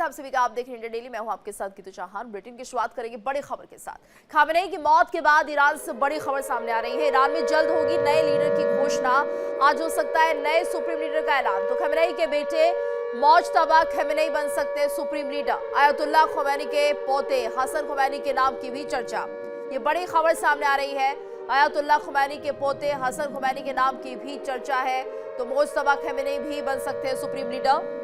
है आप सभी का। आप देख रहे हैं इंडिया डेली, मैं हूं आपके साथ गीतू चौहान। बुलेटिन की शुरुआत करेंगे बड़ी खबर के साथ। खामेनेई की मौत के बाद ईरान से बड़ी खबर सामने आ रही है। ईरान में जल्द होगी नए लीडर की घोषणा। आज हो सकता है नए सुप्रीम लीडर का ऐलान। तो खामेनेई के बेटे मोज्तबा खामेनेई बन सकते हैं सुप्रीम लीडर। आयतुल्लाह खोमैनी के पोते हसन खोमैनी के नाम की भी चर्चा। ये बड़ी खबर सामने आ रही है। आयतुल्लाह खोमैनी के पोते हसन खोमैनी के नाम की भी चर्चा है। तो मोज्तबा खामेनेई भी बन सकते हैं सुप्रीम लीडर।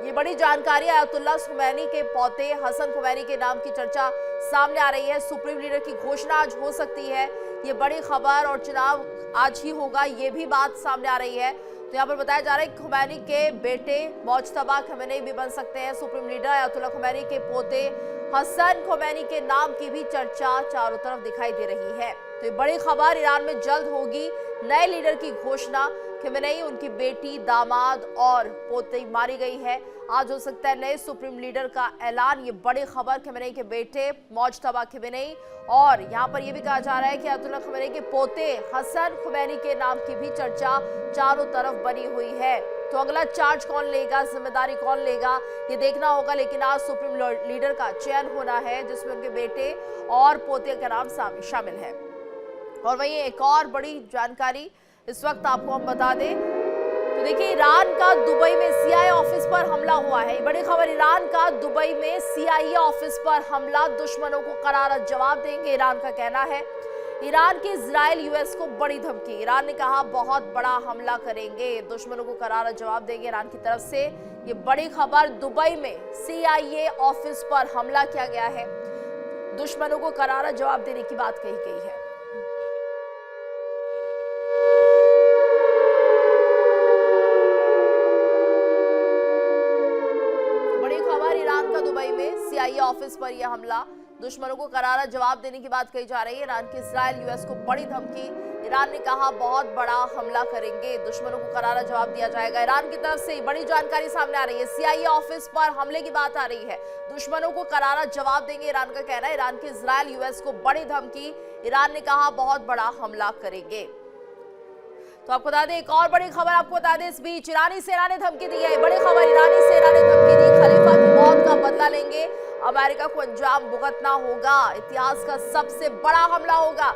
ये बड़ी जानकारी। आयतुल्लाह खोमैनी के पोते हसन खोमैनी के नाम की चर्चा सामने आ रही है। सुप्रीम लीडर की घोषणा आज हो सकती है। ये बड़ी खबर, और चुनाव आज ही होगा, ये भी बात सामने आ रही है। तो यहाँ पर बताया जा रहा है कि खोमैनी के बेटे मोज्तबा खामेनेई भी बन सकते हैं सुप्रीम लीडर। आयतुल्लाह खोमैनी के पोते हसन खोमैनी के नाम की भी चर्चा चारों तरफ दिखाई दे रही है। तो ये बड़ी खबर, ईरान में जल्द होगी नए लीडर की घोषणा। खामेनेई, उनकी बेटी, दामाद और पोते मारी गई है। आज हो सकता है नए सुप्रीम लीडर का ऐलान। ये बड़ी खबर, खामेनेई के बेटे मोज्तबा खामेनेई, और यहाँ पर यह भी कहा जा रहा है कि आयतुल्लाह खामेनेई के पोते हसन खोमैनी के नाम की भी चर्चा चारों तरफ बनी हुई है। तो अगला चार्ज कौन लेगा, जिम्मेदारी कौन लेगा, ये देखना होगा। लेकिन आज सुप्रीम लीडर का चयन होना है, जिसमें उनके बेटे और पोते का नाम शामिल है। और वहीं एक और बड़ी जानकारी इस वक्त आपको हम बता दें, तो देखिए ईरान का दुबई में सीआईए ऑफिस पर हमला हुआ है। बड़ी खबर, ईरान का दुबई में सीआईए ऑफिस पर हमला। दुश्मनों को करारा जवाब देंगे, ईरान का कहना है। ईरान की इजराइल यूएस को बड़ी धमकी। ईरान ने कहा बहुत बड़ा हमला करेंगे, दुश्मनों को करारा जवाब देंगे ईरान की तरफ से। ये बड़ी खबर, दुबई में सीआईए ऑफिस पर हमला किया गया है। दुश्मनों को करारा जवाब देने की बात कही गई है। ईरान का दुबई में सीआईए ऑफिस पर यह हमला, दुश्मनों को करारा जवाब देने की बात कही जा रही है। ईरान की इजराइल यूएस को बड़ी धमकी। ईरान ने कहा बहुत बड़ा हमला करेंगे, दुश्मनों को करारा जवाब दिया जाएगा। ईरान की तरफ से बड़ी जानकारी सामने आ रही है। सीआईए ऑफिस पर हमले की बात आ रही है, दुश्मनों को करारा जवाब देंगे, ईरान का कहना है। ईरान की इजराइल यूएस को बड़ी धमकी। ईरान ने कहा बहुत बड़ा हमला करेंगे। तो आपको बता दें, एक और बड़ी खबर आपको बता दें, इस बीच ईरानी सेना ने धमकी दी है। बड़ी खबर, ईरानी सेना ने धमकी दी, खलीफा की मौत का बदला लेंगे, अमेरिका को अंजाम भुगतना होगा, इतिहास का सबसे बड़ा हमला होगा।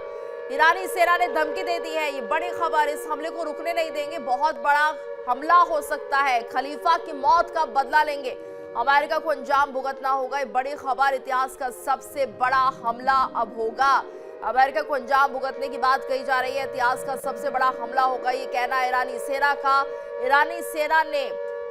ईरानी सेना ने धमकी दे दी है। ये बड़ी खबर, इस हमले को रुकने नहीं देंगे, बहुत बड़ा हमला हो सकता है, खलीफा की मौत का बदला लेंगे, अमेरिका को अंजाम भुगतना होगा। ये बड़ी खबर, इतिहास का सबसे बड़ा हमला अब होगा, अमेरिका को अंजाम भुगतने की बात कही जा रही है। इतिहास का सबसे बड़ा हमला होगा, ये कहना है ईरानी सेना का। ईरानी सेना ने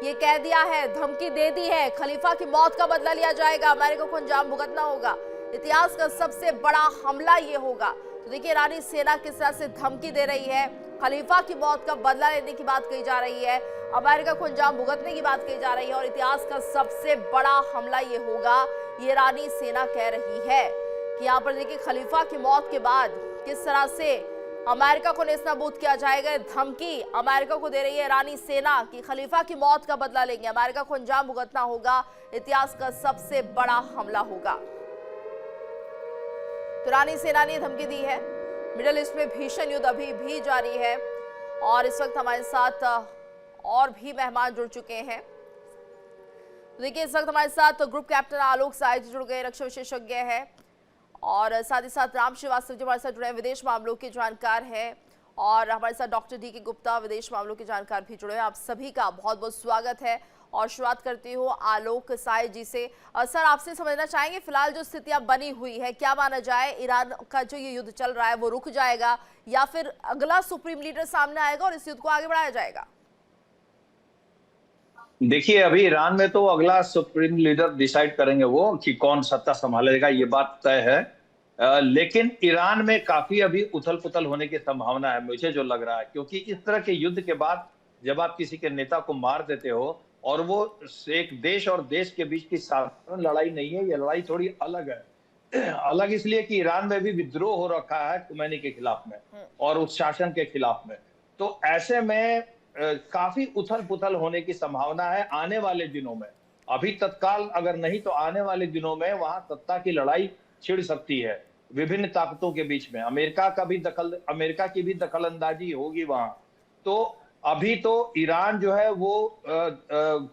ये कह दिया है, धमकी दे दी है, खलीफा की मौत का बदला लिया जाएगा, अमेरिका को अंजाम भुगतना होगा, इतिहास का सबसे बड़ा हमला ये होगा। तो देखिए ईरानी सेना किस तरह से धमकी दे रही है, खलीफा की मौत का बदला लेने की बात कही जा रही है, अमेरिका को अंजाम भुगतने की बात कही जा रही है, और इतिहास का सबसे बड़ा हमला ये होगा, ये ईरानी सेना कह रही है। कि यहाँ पर देखिए खलीफा की मौत के बाद किस तरह से अमेरिका को नेस्तनाबूद किया जाएगा। धमकी अमेरिका को दे रही है ईरानी सेना कि खलीफा की मौत का बदला लेंगे, अमेरिका को अंजाम भुगतना होगा, इतिहास का सबसे बड़ा हमला होगा। तो ईरानी सेना ने धमकी दी है। मिडिल ईस्ट में भीषण युद्ध अभी भी जारी है, और इस वक्त हमारे साथ और भी मेहमान जुड़ चुके हैं। तो देखिए इस वक्त हमारे साथ ग्रुप कैप्टन आलोक साय जी जुड़ गए, रक्षा विशेषज्ञ है, और साथ ही साथ राम श्रीवास्तव जी हमारे साथ जुड़े हैं, विदेश मामलों के जानकार हैं, और हमारे साथ डॉक्टर डी के गुप्ता, विदेश मामलों के जानकार भी जुड़े हैं। आप सभी का बहुत बहुत स्वागत है, और शुरुआत करती हूँ आलोक साय जी से। सर, आपसे समझना चाहेंगे फिलहाल जो स्थितियां बनी हुई है, क्या माना जाए, ईरान का जो ये युद्ध चल रहा है वो रुक जाएगा, या फिर अगला सुप्रीम लीडर सामने आएगा और इस युद्ध को आगे बढ़ाया जाएगा? देखिए, अभी ईरान में तो अगला सुप्रीम लीडर डिसाइड करेंगे वो कि कौन सत्ता संभालेगा, ये बात तय है। लेकिन ईरान में काफी अभी उथल पुथल होने की संभावना है, मुझे जो लग रहा है, क्योंकि इस तरह के युद्ध के बाद जब आप किसी के नेता को मार देते हो, और वो एक देश और देश के बीच की साधारण लड़ाई नहीं है, ये लड़ाई थोड़ी अलग है। अलग इसलिए कि ईरान में भी विद्रोह हो रखा है खुमैनी के खिलाफ में और उस शासन के खिलाफ में। तो ऐसे में काफी उथल पुथल होने की संभावना है आने वाले दिनों में। अभी तत्काल अगर नहीं तो आने वाले दिनों में वहां सत्ता की लड़ाई छिड़ सकती है विभिन्न ताकतों के बीच में। अमेरिका की भी दखल अंदाजी होगी वहां। तो अभी तो ईरान जो है वो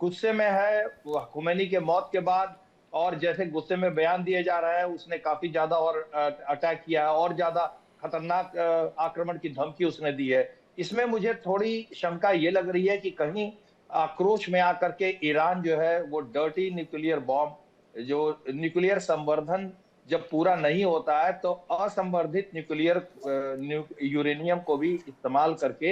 गुस्से में है खुमैनी के मौत के बाद, और जैसे गुस्से में बयान दिए जा रहा है, उसने काफी ज्यादा और अटैक किया है और ज्यादा खतरनाक आक्रमण की धमकी उसने दी है। इसमें मुझे थोड़ी शंका ये लग रही है कि कहीं आक्रोश में आकर के ईरान जो है वो डर्टी न्यूक्लियर बॉम्ब, जो न्यूक्लियर संवर्धन जब पूरा नहीं होता है तो असंवर्धित न्यूक्लियर यूरेनियम को भी इस्तेमाल करके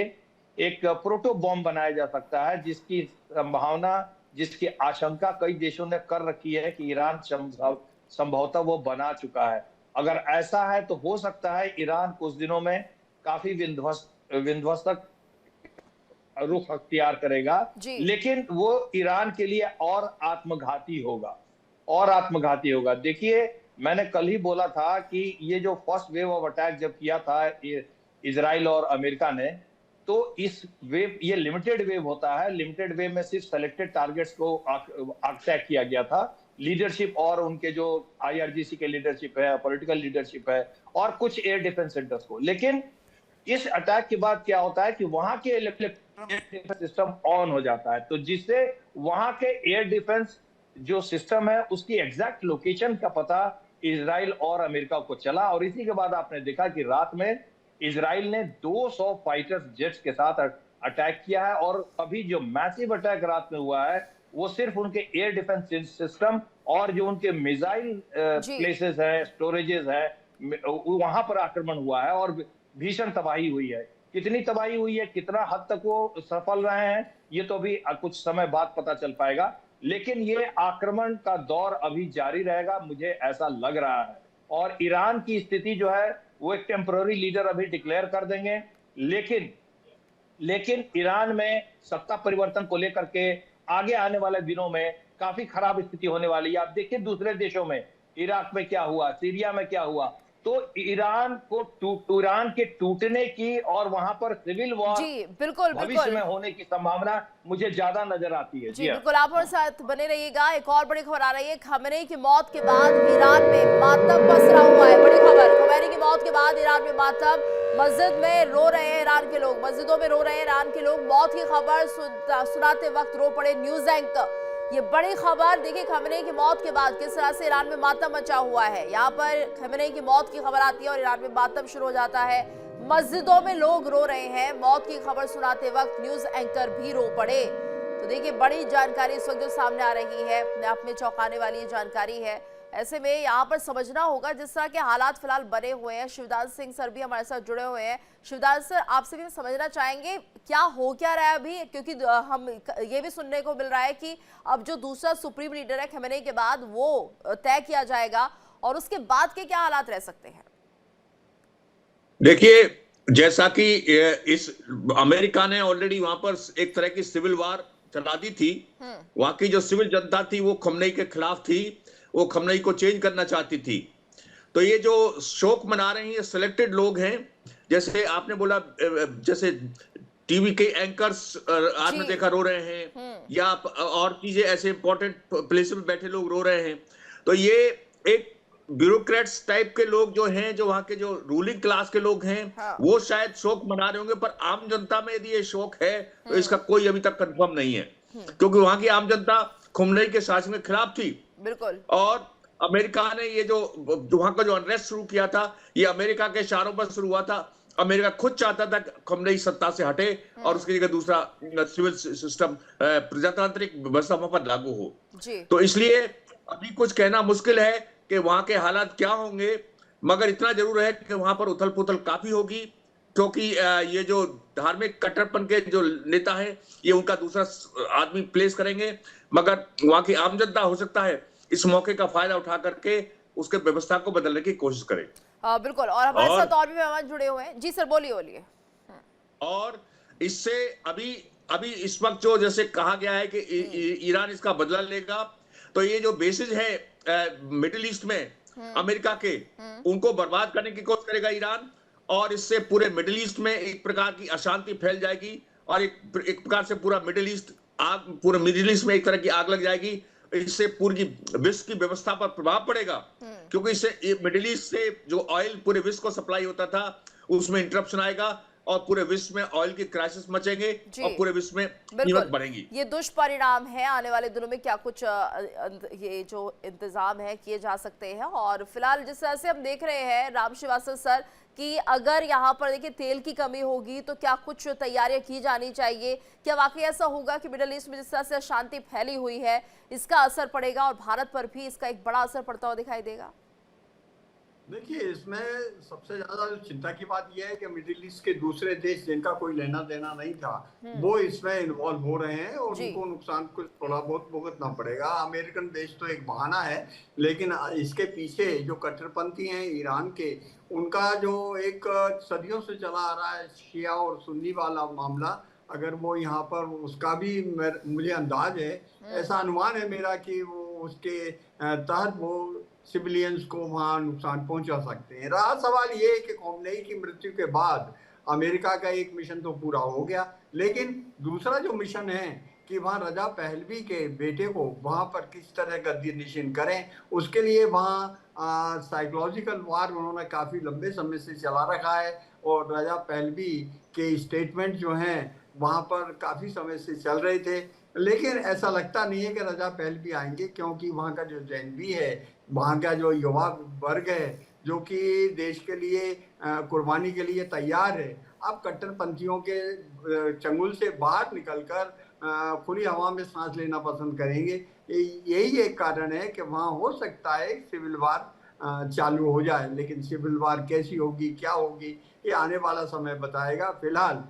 एक प्रोटो बॉम्ब बनाया जा सकता है, जिसकी संभावना, जिसकी आशंका कई देशों ने कर रखी है कि ईरान संभवतः वो बना चुका है। अगर ऐसा है तो हो सकता है ईरान कुछ दिनों में काफी विध्वंसक रुख अख्तियार करेगा, लेकिन वो ईरान के लिए और आत्मघाती होगा। देखिए, मैंने कल ही बोला था कि ये जो फर्स्ट वेव ऑफ अटैक जब किया था इजराइल और अमेरिका ने, तो इस वेव, ये लिमिटेड वेव होता है, लिमिटेड वेव में सिर्फ सेलेक्टेड टारगेट्स को अटैक किया गया था। लीडरशिप और उनके जो आईआरजीसी के लीडरशिप है, पॉलिटिकल लीडरशिप है, और कुछ एयर डिफेंस सेंटर्स को। लेकिन इस अटैक के बाद क्या होता है कि वहां के इलेक्ट्रिक सिस्टम ऑन हो जाता है, तो जिससे वहां के एयर डिफेंस जो सिस्टम है उसकी एग्जैक्ट लोकेशन का पता इजराइल और अमेरिका को चला। और इसी के बाद आपने देखा कि रात में इजराइल ने 200 फाइटर जेट्स के साथ अटैक किया है, और अभी जो मैसिव अटैक रात में हुआ है वो सिर्फ उनके एयर डिफेंस सिस्टम और जो उनके मिसाइल प्लेसेस है, स्टोरेजेस है, वहां पर आक्रमण हुआ है और भीषण तबाही हुई है। कितनी तबाही हुई है, कितना हद तक वो सफल रहे हैं, ये तो अभी कुछ समय बाद पता चल पाएगा। लेकिन ये आक्रमण का दौर अभी जारी रहेगा, मुझे ऐसा लग रहा है। और ईरान की स्थिति जो है वो एक टेम्पररी लीडर अभी डिक्लेयर कर देंगे, लेकिन ईरान में सत्ता परिवर्तन को लेकर के आगे आने वाले दिनों में काफी खराब स्थिति होने वाली है। आप देखिए दूसरे देशों में, इराक में क्या हुआ, सीरिया में क्या हुआ, तो ईरान के टूटने की और वहां पर सिविल वॉर भविष्य में होने की संभावना मुझे ज्यादा नजर आती है। जी बिल्कुल, आप हमारे साथ बने रहिएगा। एक और बड़ी खबर आ रही है, खमेनी की मौत के बाद ईरान में मातम पसरा हुआ है। बड़ी खबर, खमेनी की मौत के बाद ईरान में मातम, मस्जिद में रो रहे हैं ईरान के लोग, मस्जिदों में रो रहे हैं ईरान के लोग। मौत की खबर सुनाते वक्त रो पड़े न्यूज एंकर। ये बड़ी खबर, देखिए खमेनी की मौत के बाद किस तरह से ईरान में मातम मचा हुआ है। यहाँ पर खमेनी की मौत की खबर आती है और ईरान में मातम शुरू हो जाता है, मस्जिदों में लोग रो रहे हैं। मौत की खबर सुनाते वक्त न्यूज एंकर भी रो पड़े। तो देखिए बड़ी जानकारी इस वक्त जो सामने आ रही है, अपने आप में चौंकाने वाली जानकारी है। ऐसे में यहाँ पर समझना होगा जिस तरह के हालात फिलहाल बने हुए हैं। शिवदास सिंह सर भी हमारे साथ जुड़े हुए हैं। शिवदास सर, आपसे भी समझना चाहेंगे क्या हो क्या रहा है अभी, क्योंकि हम ये भी सुनने को मिल रहा है कि अब जो दूसरा सुप्रीम लीडर है खमेनी के बाद वो तय किया जाएगा, और उसके बाद के क्या हालात रह सकते हैं? देखिए, जैसा कि इस अमेरिका ने ऑलरेडी वहां पर एक तरह की सिविल वार चला दी थी। वहां की जो सिविल जनता थी वो खमेनी के खिलाफ थी, वो खमेनी को चेंज करना चाहती थी। तो ये जो शोक मना रहे हैं ये सिलेक्टेड लोग हैं, जैसे आपने बोला, जैसे टीवी के एंकर्स आपने देखा रो रहे हैं, या और चीजें ऐसे इंपॉर्टेंट प्लेस में बैठे लोग रो रहे हैं। तो ये एक ब्यूरोक्रेट्स टाइप के लोग जो हैं, जो वहां के जो रूलिंग क्लास के लोग हैं, वो शायद शोक मना रहे होंगे, पर आम जनता में यदि ये शोक है तो इसका कोई अभी तक कंफर्म नहीं है, क्योंकि वहां की आम जनता खमेनी के शासन के खिलाफ थी। बिल्कुल। और अमेरिका ने ये जो वहां का जो अनरेस्ट शुरू किया था, ये अमेरिका के इशारों पर शुरू हुआ था। अमेरिका खुद चाहता था खमेनी सत्ता से हटे और उसकी जगह दूसरा सिविल सिस्टम, प्रजातांत्रिक व्यवस्था वहां पर लागू हो। तो इसलिए अभी कुछ कहना मुश्किल है कि वहां के हालात क्या होंगे, मगर इतना जरूर है कि वहां पर उथल पुथल काफी होगी, क्योंकि ये जो धार्मिक कट्टरपन के जो नेता हैं ये उनका दूसरा आदमी प्लेस करेंगे, मगर वहां की आम जनता हो सकता है इस मौके का फायदा उठा करके उसके व्यवस्था को बदलने की कोशिश करे। बिल्कुल, और हमारे साथ और भी मेहमान जुड़े हुए हैं। जी सर, बोलिए। और इससे अभी इस वक्त जो जैसे कहा गया है कि ईरान इसका बदला लेगा, तो ये जो बेसिस है मिडिल ईस्ट में अमेरिका के, उनको बर्बाद करने की कोशिश करेगा ईरान, और इससे पूरे मिडिल ईस्ट में एक प्रकार की अशांति फैल जाएगी और एक प्रकार से पूरे मिडिल ईस्ट में एक तरह की आग लग जाएगी। इससे पूरी विश्व की व्यवस्था पर प्रभाव पड़ेगा, क्योंकि इससे मिडिल ईस्ट से जो ऑयल पूरे विश्व को सप्लाई होता था उसमें इंटरप्शन आएगा, और पूरे विश्व में ऑयल की क्राइसिस मचेंगे जी। और पूरे विश्व में कीमत बिल्कुल बढ़ेगी। ये दुष्परिणाम है। आने वाले दिनों में क्या कुछ ये जो इंतजाम है किए जा सकते हैं। और फिलहाल जिस तरह से हम देख रहे हैं राम श्रीवास्तव सर कि अगर यहाँ पर देखिए तेल की कमी होगी तो क्या कुछ तैयारियां की जानी चाहिए? क्या वाकई ऐसा होगा कि मिडिल ईस्ट में जिस तरह से अशांति फैली हुई है इसका असर पड़ेगा और भारत पर भी इसका एक बड़ा असर पड़ता हुआ दिखाई देगा? देखिए, इसमें सबसे ज्यादा जो चिंता की बात यह है कि मिडिल ईस्ट के दूसरे देश जिनका कोई लेना देना नहीं था वो इसमें इन्वॉल्व हो रहे हैं और जी। उनको नुकसान को थोड़ा बहुत भुगतना पड़ेगा। अमेरिकन देश तो एक बहाना है, लेकिन इसके पीछे जो कट्टरपंथी हैं ईरान के, उनका जो एक सदियों से चला आ रहा है शिया और सुन्नी वाला मामला, अगर वो यहाँ पर उसका भी मुझे अंदाज है, ऐसा अनुमान है मेरा कि वो उसके तहत वो सिविलियंस को वहां नुकसान पहुंचा सकते हैं। रहा सवाल ये कि खोमेनी की मृत्यु के बाद अमेरिका का एक मिशन तो पूरा हो गया, लेकिन दूसरा जो मिशन है कि वहां रजा पहलवी के बेटे को वहां पर किस तरह गद्दी नशीन करें, उसके लिए वहां साइकोलॉजिकल वार उन्होंने काफी लंबे समय से चला रखा है और रजा पहलवी के स्टेटमेंट जो हैं वहां पर काफी समय से चल रहे थे, लेकिन ऐसा लगता नहीं है कि रजा पहलवी आएंगे, क्योंकि वहाँ का जो जैनबी है, वहाँ का जो युवा वर्ग है जो कि देश के लिए कुर्बानी के लिए तैयार है, अब कट्टरपंथियों के चंगुल से बाहर निकलकर खुली हवा में सांस लेना पसंद करेंगे। यही एक कारण है कि वहाँ हो सकता है सिविल वार चालू हो जाए, लेकिन सिविल वार कैसी होगी, क्या होगी, ये आने वाला समय बताएगा। फिलहाल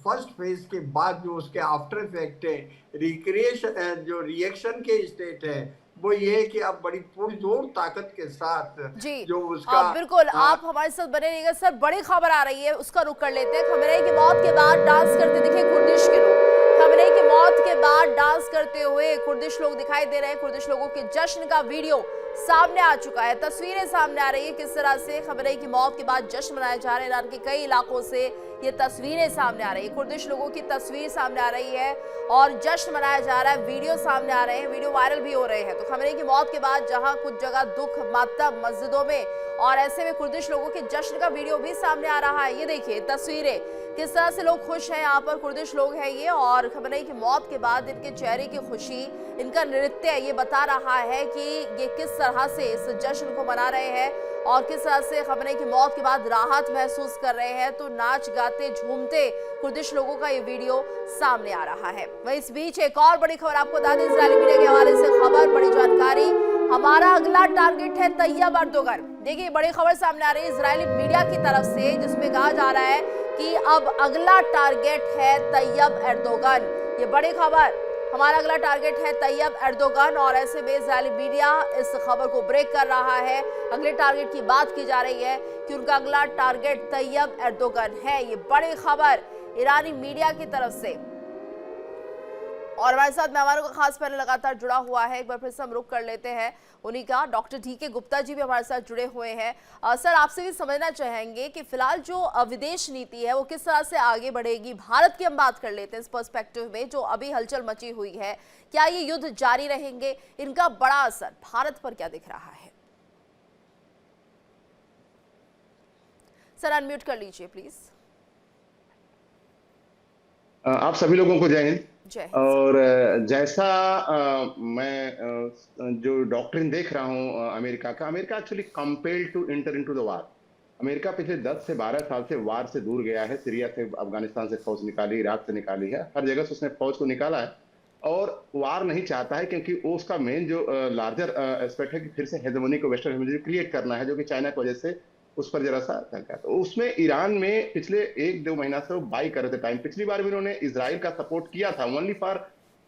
फर्स्ट फेज के बाद जो उसके आफ्टर इफेक्ट है, रिक्रिएशन जो रिएक्शन के स्टेट है, वो ये है कि अब बड़ी पुरजोर ताकत के साथ जी जो उसका बिल्कुल आप हमारे साथ बने रहिएगा सर। बड़ी खबर आ रही है उसका रुख कर लेते हैं। खमेनी की मौत के बाद डांस करते दिखे कुर्दिश के लोग। खमेनी की मौत के बाद डांस करते हुए कुर्दिश लोग दिखाई दे रहे हैं। कुर्दिश लोगों के जश्न का वीडियो सामने आ चुका है, तस्वीरें सामने आ रही है किस तरह से खमेनी की मौत के बाद जश्न मनाया जा रहा है। ईरान के कई इलाकों से ये तस्वीरें सामने आ रही है, कुर्दिश लोगों की तस्वीर सामने आ रही है और जश्न मनाया जा रहा है। वीडियो सामने आ रहे हैं, वीडियो वायरल भी हो रहे हैं। तो खमेनी की मौत के बाद जहां कुछ जगह दुख मातम मस्जिदों में, और ऐसे में कुर्दिश लोगों के जश्न का वीडियो भी सामने आ रहा है। ये देखिए तस्वीरें किस तरह से लोग खुश हैं। यहाँ पर कुर्दिश लोग हैं ये, और खमेनी की मौत के बाद इनके चेहरे की खुशी, इनका नृत्य ये बता रहा है कि ये किस तरह से इस जश्न को मना रहे हैं और किस तरह से खमेनी की मौत के बाद राहत महसूस कर रहे हैं। तो नाच गाते झूमते कुर्दिश लोगों का ये वीडियो सामने आ रहा है। वहीं इस बीच एक और बड़ी खबर आपको बता दें, इजरायली मीडिया के हवाले से खबर, बड़ी जानकारी। हमारा अगला टारगेट है तैयब एर्दोगन। देखिए बड़ी खबर सामने आ रही है इजरायली मीडिया की तरफ से, जिसमें कहा जा रहा है कि अब अगला टारगेट है तैयब एर्दोगन। ये बड़ी खबर, हमारा अगला टारगेट है तैयब एर्दोगन, और ऐसे में इजरायली मीडिया इस खबर को ब्रेक कर रहा है। अगले टारगेट की बात की जा रही है कि उनका अगला टारगेट तैयब एर्दोगन है। ये बड़ी खबर ईरानी मीडिया की तरफ से। और हमारे साथ मेहमानों का खास पैनल लगातार जुड़ा हुआ है, एक बार फिर से हम रुख कर लेते हैं उन्हीं का। Doctor DK. गुप्ता जी भी हमारे साथ जुड़े हुए हैं। सर आपसे भी समझना चाहेंगे कि फिलहाल जो विदेश नीति है वो किस तरह से आगे बढ़ेगी। भारत की हम बात कर लेते हैं इस पर्सपेक्टिव में, जो अभी हलचल मची हुई है, क्या ये युद्ध जारी रहेंगे, इनका बड़ा असर भारत पर क्या दिख रहा है? सर अनम्यूट कर लीजिए प्लीज। आप सभी लोगों को जय हिंद। और जैसा मैं जो डॉक्ट्रिन देख रहा हूं अमेरिका का, America actually compelled to enter into the war. America पिछले 10 से 12 साल से वार से दूर गया है। सीरिया से, अफगानिस्तान से फौज निकाली, इराक से निकाली है, हर जगह से उसने फौज को निकाला है और वार नहीं चाहता है, क्योंकि वो उसका मेन जो लार्जर एस्पेक्ट है कि फिर से हेजेमोनी को, वेस्टर्न हेजेमोनी क्रिएट करना है, जो कि चाइना की वजह से उस पर जरा सा चलता है। तो उसमें ईरान में पिछले 1-2 महीना से वो बाई कर रहे थे टाइम। पिछली बार भी उन्होंने इजराइल का सपोर्ट किया था, ओनली फॉर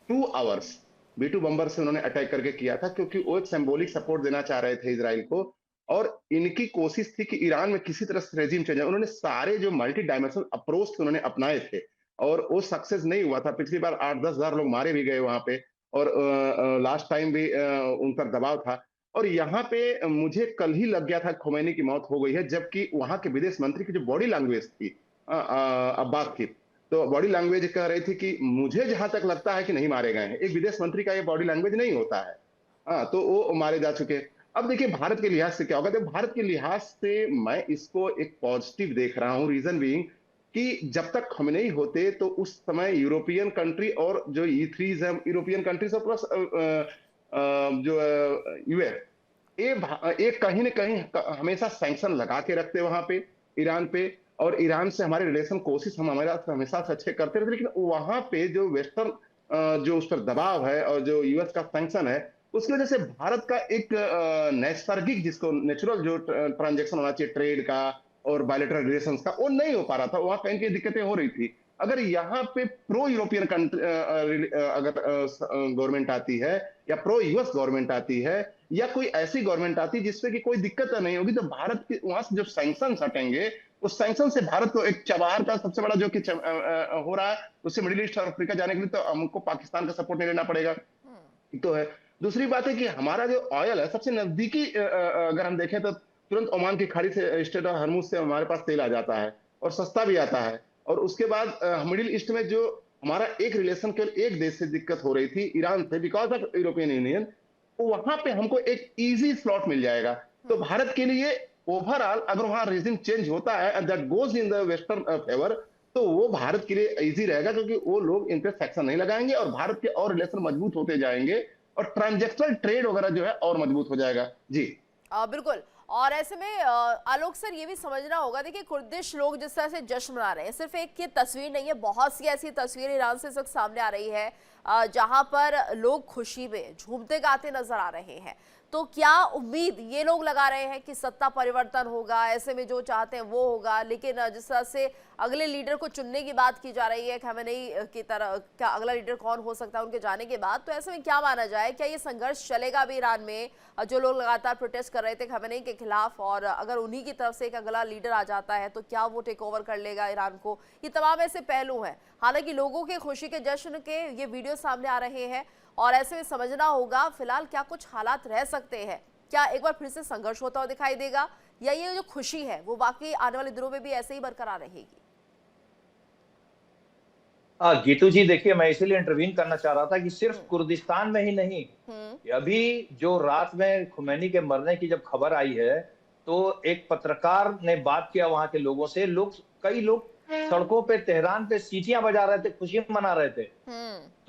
2 आवर्स B-2 बम्बर से उन्होंने अटैक करके किया था, क्योंकि वो एक सिंबॉलिक सपोर्ट देना चाह रहे थे इजराइल को। और इनकी कोशिश थी कि ईरान में किसी तरह से रेजिम चेंज। उन्होंने सारे जो मल्टी डायमेंशनल अप्रोच थे उन्होंने अपनाए थे और वो सक्सेस नहीं हुआ था। पिछली बार 8-10 हजार लोग मारे भी गए वहां पे, और लास्ट टाइम भी उन पर दबाव था। और यहाँ पे मुझे कल ही लग गया था खोमेनी की मौत हो गई है, जबकि वहां के विदेश मंत्री की जो बॉडी लैंग्वेज थी अब्बास की, तो बॉडी लैंग्वेज कह रही थी कि मुझे जहां तक लगता है कि नहीं मारे गए हैं। एक विदेश मंत्री का ये बॉडी लैंग्वेज नहीं होता है। तो वो मारे जा चुके। अब देखिए भारत के लिहाज से क्या होगा। तो भारत के लिहाज से मैं इसको एक पॉजिटिव देख रहा हूं। रीजन बीइंग कि जब तक खमेनेई होते तो उस समय यूरोपियन कंट्री और जो E3 है, यूरोपियन कंट्रीज और प्लस जो यूएस, ये कहीं न कहीं हमेशा सैंक्शन लगा के रखते वहां पे ईरान पे, और ईरान से हमारे रिलेशन कोशिश हम हमेशा से अच्छे करते रहते, लेकिन वहां पे जो वेस्टर्न जो उस पर दबाव है और जो यूएस का सैंक्शन है, उसकी वजह से भारत का एक नैसर्गिक, जिसको नेचुरल जो ट्रांजैक्शन होना चाहिए ट्रेड का और बायलैटरल रिलेशंस का, वो नहीं हो पा रहा था। वहां कहीं की दिक्कतें हो रही थी। अगर यहाँ पे प्रो यूरोपियन अगर गवर्नमेंट आती है या प्रो यूएस गवर्नमेंट आती है या कोई ऐसी गवर्नमेंट आती है जिससे कि कोई दिक्कत नहीं होगी, तो भारत के वहां से जो सैंक्शन हटेंगे, उस सैंक्शन से भारत को एक चबार का सबसे बड़ा जो कि हो रहा है, उससे मिडिल ईस्ट और अफ्रीका जाने के लिए तो हमको पाकिस्तान का सपोर्ट नहीं लेना पड़ेगा, तो है। दूसरी बात है कि हमारा जो ऑयल है सबसे नजदीकी, अगर हम देखें तो तुरंत ओमान की खाड़ी से, स्टेट ऑफ हरमुज से हमारे पास तेल आ जाता है और सस्ता भी आता है। और उसके बाद मिडिल ईस्ट में जो हमारा एक रिलेशन केवल एक देश से दिक्कत हो रही थी, ईरान से, बिकॉज ऑफ यूरोपियन यूनियन, तो वहां पे हमको एक इजी स्लॉट मिल जाएगा। तो भारत के लिए ओवरऑल अगर वहां रीजन चेंज होता है and that goes in the western favour, तो वो भारत के लिए इजी रहेगा, क्योंकि वो लोग इन पे सेक्शन नहीं लगाएंगे और भारत के और रिलेशन मजबूत होते जाएंगे और ट्रांजैक्शनल ट्रेड वगैरह जो है और मजबूत हो जाएगा। जी बिल्कुल। और ऐसे में आलोक सर ये भी समझना होगा, देखिए कुर्दिश लोग जिस तरह से जश्न मना रहे हैं, सिर्फ एक ये तस्वीर नहीं है, बहुत सी ऐसी तस्वीरें ईरान से इस वक्त सामने आ रही है जहां पर लोग खुशी में झूमते गाते नजर आ रहे हैं। तो क्या उम्मीद ये लोग लगा रहे हैं कि सत्ता परिवर्तन होगा, ऐसे में जो चाहते हैं वो होगा, लेकिन जिस तरह से अगले लीडर को चुनने की बात की जा रही है खमेनेई की तरह, क्या अगला लीडर कौन हो सकता है उनके जाने के बाद, तो ऐसे में क्या माना जाए, क्या ये संघर्ष चलेगा भी ईरान में? जो लोग लगातार प्रोटेस्ट कर रहे थे खमेनेई के खिलाफ, और अगर उन्हीं की तरफ से एक अगला लीडर आ जाता है तो क्या वो टेक ओवर कर लेगा ईरान को? ये तमाम ऐसे पहलू हैं। हालांकि लोगों के खुशी के जश्न के ये वीडियो सामने आ रहे हैं और ऐसे में समझना होगा फिलहाल क्या कुछ हालात रह सकते हैं। क्या एक बार फिर से संघर्ष होता हुआ दिखाई देगा, या ये जो खुशी है वो वाकई आने वाले दिनों में भी ऐसे ही बरकरार रहेगी? गीतू जी देखिए, मैं इसीलिए इंटरवीन करना चाह रहा था कि सिर्फ कुर्दिस्तान में ही नहीं, अभी जो रात में खुमैनी के मरने की जब खबर आई है, तो एक पत्रकार ने बात किया वहां के लोगों से, कई लोग सड़कों पे तेहरान पे सीटियां बजा रहे थे, खुशी मना रहे थे।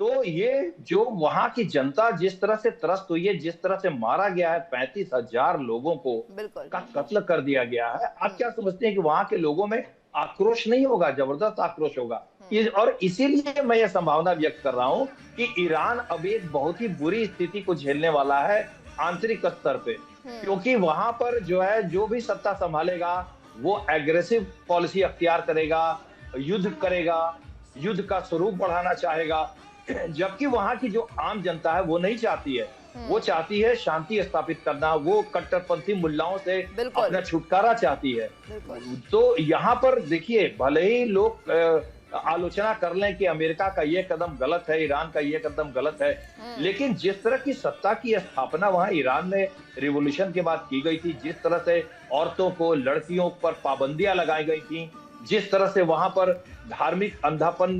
तो ये जो वहां की जनता जिस तरह से त्रस्त हुई है, जिस तरह से मारा गया है, 35,000 लोगों को का कत्ल कर दिया गया है, आप क्या समझते हैं कि वहां के लोगों में आक्रोश नहीं होगा? जबरदस्त आक्रोश होगा। और इसीलिए मैं ये संभावना व्यक्त कर रहा हूं कि ईरान अब एक बहुत ही बुरी स्थिति को झेलने वाला है आंतरिक स्तर पे, क्योंकि वहां पर जो है, जो भी सत्ता संभालेगा वो एग्रेसिव पॉलिसी अख्तियार करेगा, युद्ध करेगा, युद्ध का स्वरूप बढ़ाना चाहेगा, जबकि वहां की जो आम जनता है वो नहीं चाहती है। वो चाहती है शांति स्थापित करना, वो कट्टरपंथी मुल्लाओं से अपना छुटकारा चाहती है। तो यहाँ पर देखिए, भले ही लोग आलोचना कर लें कि अमेरिका का ये कदम गलत है, ईरान का ये कदम गलत है, लेकिन जिस तरह की सत्ता की स्थापना वहां ईरान में रिवॉल्यूशन के बाद की गई थी, जिस तरह से औरतों को, लड़कियों पर पाबंदियां लगाई गई थी, जिस तरह से वहां पर धार्मिक अंधापन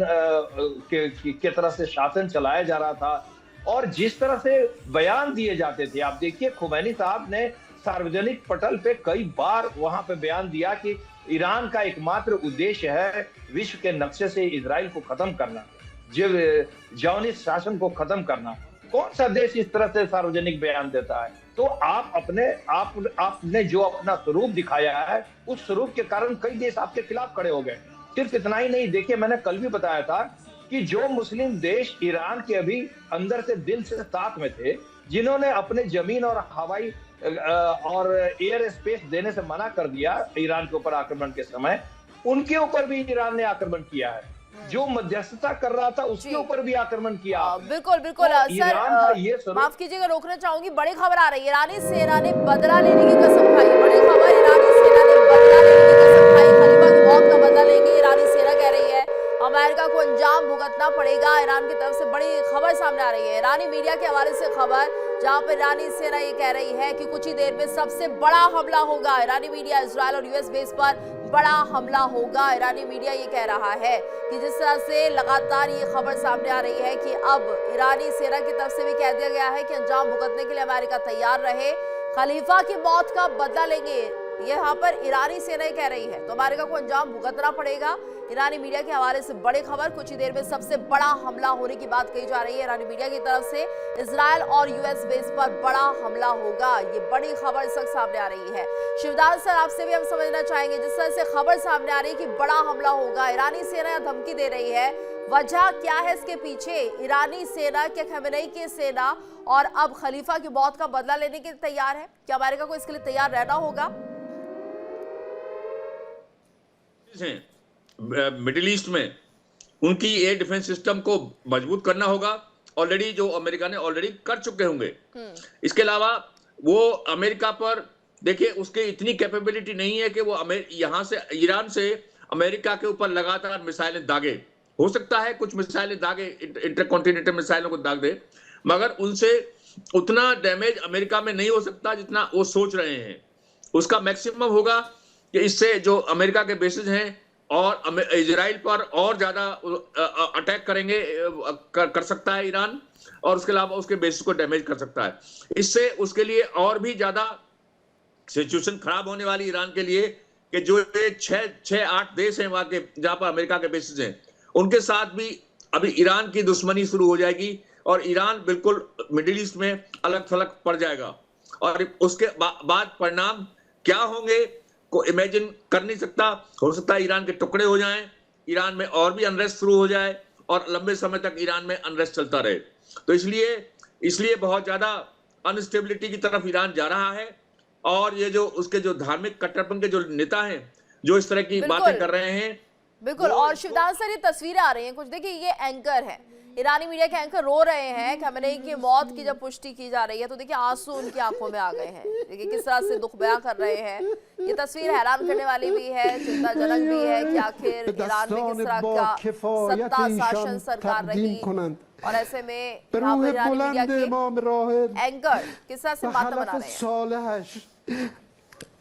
के तरह से शासन चलाया जा रहा था, और जिस तरह से बयान दिए जाते थे, आप देखिए खुमैनी साहब ने सार्वजनिक पटल पे कई बार वहां पे बयान दिया कि ईरान का एकमात्र उद्देश्य है विश्व के नक्शे से इजराइल को खत्म करना, ज़ियोनिस्ट शासन को खत्म करना। कौन सा देश इस तरह से सार्वजनिक बयान देता है? तो आपने जो अपना स्वरूप दिखाया है, उस स्वरूप के कारण कई देश आपके खिलाफ खड़े हो गए। सिर्फ इतना ही नहीं, देखिए मैंने कल भी बताया था कि जो मुस्लिम देश ईरान के अभी अंदर से दिल से साथ में थे, जिन्होंने अपने जमीन और हवाई और एयर स्पेस देने से मना कर दिया ईरान के ऊपर आक्रमण के समय, उनके ऊपर भी ईरान ने आक्रमण किया है। जो मध्यस्थता कर रहा था उसके ऊपर भी आक्रमण किया। बिल्कुल बिल्कुल। सर माफ कीजिएगा, रोकना चाहूंगी, बड़ी खबर आ रही है, ईरानी सेना ने बदला लेने की कसम खाई। बड़ी खबर, ईरानी सेना ने बदला लेने की कसम खाई। खलीफा की मौत का बदला लेंगे, ईरानी सेना कह रही है। अमेरिका को अंजाम भुगतना पड़ेगा, ईरान की तरफ से बड़ी खबर सामने आ रही है। ईरानी मीडिया के हवाले से खबर, जहां पर ईरानी सेना ये कह रही है कि कुछ ही देर में सबसे बड़ा हमला होगा। ईरानी मीडिया इजराइल और यूएस बेस पर बड़ा हमला होगा। ईरानी मीडिया ये कह रहा है कि जिस तरह से लगातार ये खबर सामने आ रही है कि अब ईरानी सेना की तरफ से भी कह दिया गया है कि अंजाम भुगतने के लिए अमेरिका तैयार रहे, खलीफा की मौत का बदला लेंगे। ये यहाँ पर ईरानी सेना कह रही है, तो अमेरिका को अंजाम भुगतना पड़ेगा। ईरानी मीडिया के हवाले से बड़ी खबर, कुछ ही देर में सबसे बड़ा हमला होने की बात कही जा रही है। ईरानी मीडिया की तरफ से इजरायल और यूएस बेस पर बड़ा हमला होगा, ये बड़ी खबर इस वक्त सामने आ रही है। शिवदास सर, आपसे भी हम समझना चाहेंगे, जिस तरह से खबर सामने आ रही है कि बड़ा हमला होगा, ईरानी सेना धमकी दे रही है, वजह क्या है इसके पीछे? ईरानी सेना क्या खमेनेई की सेना और अब खलीफा की मौत का बदला लेने के लिए तैयार है? क्या अमेरिका को इसके लिए तैयार रहना होगा? मिडिल ईस्ट में उनकी एयर डिफेंस सिस्टम को मजबूत करना होगा, ऑलरेडी जो अमेरिका ने ऑलरेडी कर चुके होंगे। इसके अलावा वो अमेरिका पर देखिए, उसके इतनी कैपेबिलिटी नहीं है कि वो यहां से ईरान से अमेरिका के ऊपर लगातार मिसाइलें दागे। हो सकता है कुछ मिसाइलें दागे, इंटरकॉन्टिनेंटल मिसाइलों को दाग दे, मगर उनसे उतना डैमेज अमेरिका में नहीं हो सकता जितना वो सोच रहे हैं। उसका मैक्सिमम होगा कि इससे जो अमेरिका के बेसिस हैं और इजराइल पर और ज्यादा अटैक करेंगे, कर सकता है ईरान, और उसके अलावा उसके बेसिस को डैमेज कर सकता है। इससे उसके लिए और भी ज्यादा सिचुएशन खराब होने वाली ईरान के लिए कि जो 6-8 देश हैं वहां के, जहां पर अमेरिका के बेसिस हैं, उनके साथ भी अभी ईरान की दुश्मनी शुरू हो जाएगी और ईरान बिल्कुल मिडिल ईस्ट में अलग थलग पड़ जाएगा। और उसके बाद परिणाम क्या होंगे को इमेजिन कर नहीं सकता। हो सकता है ईरान के टुकड़े हो जाएं, ईरान में और भी अनरेस्ट शुरू हो जाए और लंबे समय तक ईरान में अनरेस्ट चलता रहे। तो इसलिए बहुत ज्यादा अनस्टेबिलिटी की तरफ ईरान जा रहा है। और ये जो उसके जो धार्मिक कट्टरपंथी के जो नेता हैं जो इस तरह की बातें कर रहे हैं, बिल्कुल। और शिवदास सर, ये तस्वीरें आ रही हैं कुछ, देखिए ये एंकर है, ईरानी मीडिया के एंकर रो रहे हैं खमेनेई की मौत की जब पुष्टि की जा रही है, तो देखिए आंसू उनकी आंखों में आ गए हैं। देखिए किस तरह से दुख बयां कर रहे हैं। ये तस्वीर हैरान करने वाली भी है, चिंताजनक भी है कि आखिर ईरान में किस तरह का सत्ता शासन सरकार रही, और ऐसे में यहाँ पर ईरानी मीडिया के एंकर किस तरह से मातम मना रहे हैं।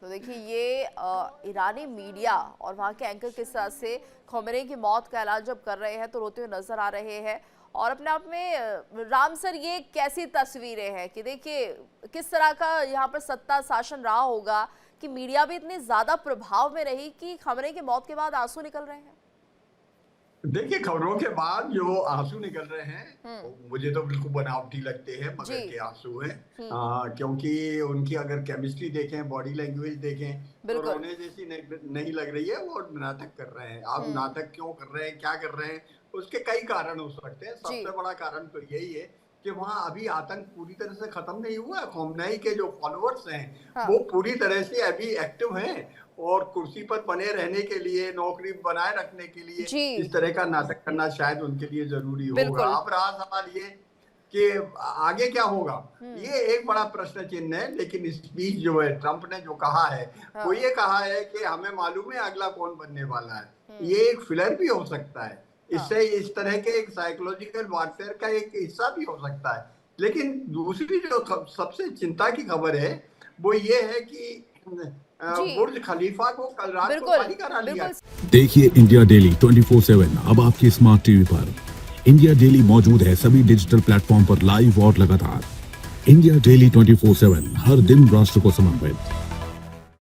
तो देखिए ये ईरानी मीडिया और वहाँ के एंकर किस तरह से खमेनेई की मौत का ऐलान जब कर रहे हैं तो रोते हुए नजर आ रहे हैं। और अपने आप में राम सर, ये कैसी तस्वीरें हैं कि देखिए किस तरह का यहाँ पर सत्ता शासन रहा होगा कि मीडिया भी इतनी ज्यादा प्रभाव में रही कि खमेनेई की मौत के बाद आंसू निकल रहे हैं। देखिए, खबरों के बाद जो आंसू निकल रहे हैं मुझे तो बिल्कुल बनावटी लगते हैं, मगर के आंसू हैं। क्योंकि उनकी अगर केमिस्ट्री देखें, बॉडी लैंग्वेज देखें, तो रोने जैसी नहीं लग रही है। वो नाटक कर रहे हैं। अब नाटक क्यों कर रहे हैं, क्या कर रहे हैं, उसके कई कारण हो सकते हैं। सबसे बड़ा कारण तो यही है कि वहाँ अभी आतंक पूरी तरह से खत्म नहीं हुआ है। खमेनेई के जो फॉलोअर्स हैं वो पूरी तरह से अभी एक्टिव हैं और कुर्सी पर बने रहने के लिए, नौकरी बनाए रखने के लिए इस तरह का नाटक करना शायद उनके लिए जरूरी होगा। अब रहा सवाल ये कि आगे क्या होगा, ये एक बड़ा प्रश्न चिन्ह है। लेकिन स्पीच जो है ट्रंप ने जो कहा है, वो ये कहा है कि हमें मालूम है अगला कौन बनने वाला है। ये एक फिलर भी हो सकता है, इससे इस तरह के एक साइकोलॉजिकल वारफेयर का एक हिस्सा भी हो सकता है। लेकिन दूसरी जो सबसे चिंता की खबर है वो ये है कि बुर्ज खलीफा को कल रात को खाली करा लिया। देखिए इंडिया डेली 24/7 अब आपकी स्मार्ट टीवी पर। इंडिया डेली मौजूद है सभी डिजिटल प्लेटफॉर्म पर लाइव और लगातार। इंडिया डेली 24/7 हर दिन राष्ट्र को समर्पित।